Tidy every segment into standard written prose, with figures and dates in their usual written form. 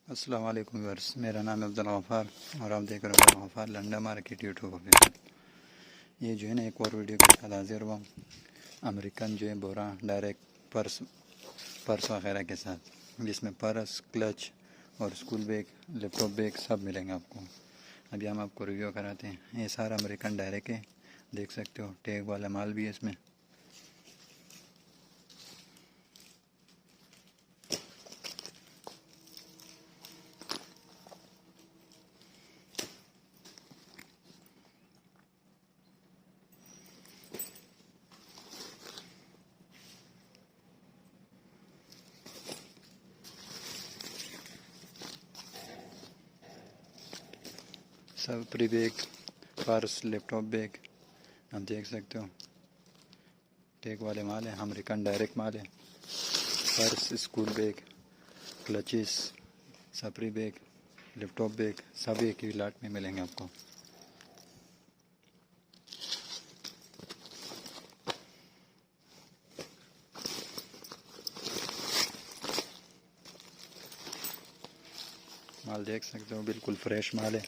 अस्सलाम वालेकुम व्यूअर्स, मेरा नाम है अब्दुल गफ़ार और आप देख रहे हो Gaffar Landa market YouTube official. ये जो है ना एक और वीडियो के साथ हाजिर हुआ। अमेरिकन जो है बोरा डायरेक्ट पर्स वगैरह के साथ, जिसमें पर्स, क्लच और स्कूल बैग, लैपटॉप बैग सब मिलेंगे आपको। अभी हम आपको रिव्यू कराते हैं। ये सारा अमेरिकन डायरेक्ट है, देख सकते हो। टैग वाला माल भी है इसमें। सब pre bag, purse, laptop bag आप देख सकते हो। टैग वाले माल है, अमेरिकन डायरेक्ट माल है। पर्स, स्कूल बैग, क्लचेस, सप्री बैग, लैपटॉप बैग सब एक ही लाट में मिलेंगे आपको। माल देख सकते हो, बिल्कुल फ्रेश माल है।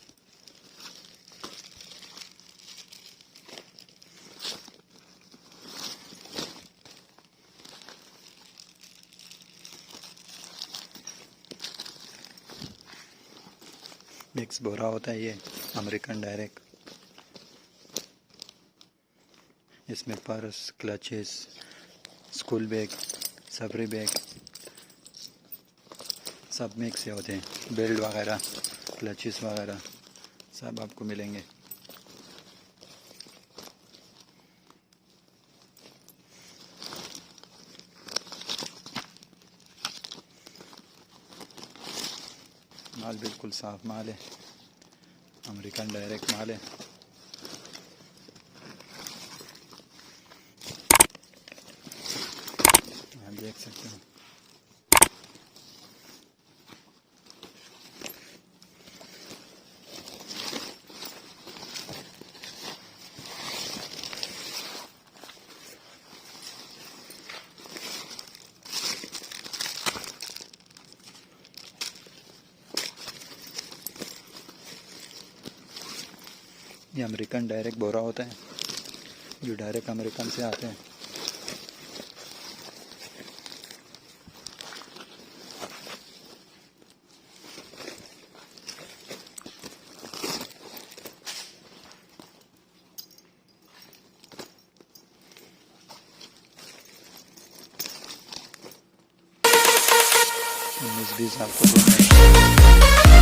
मिक्स बोरा होता है ये अमेरिकन डायरेक्ट। इसमें पर्स, क्लचेस, स्कूल बैग, सफरी बैग सब मिक्स से होते हैं। बेल्ट वगैरह, क्लचेस वगैरह सब आपको मिलेंगे। माल बिल्कुल साफ माल है, अमेरिकन डायरेक्ट माल है। आप देख सकते हो। ये अमेरिकन डायरेक्ट बोरा होता है, जो डायरेक्ट अमेरिकन से आते हैं। उन्नीस 20 आपको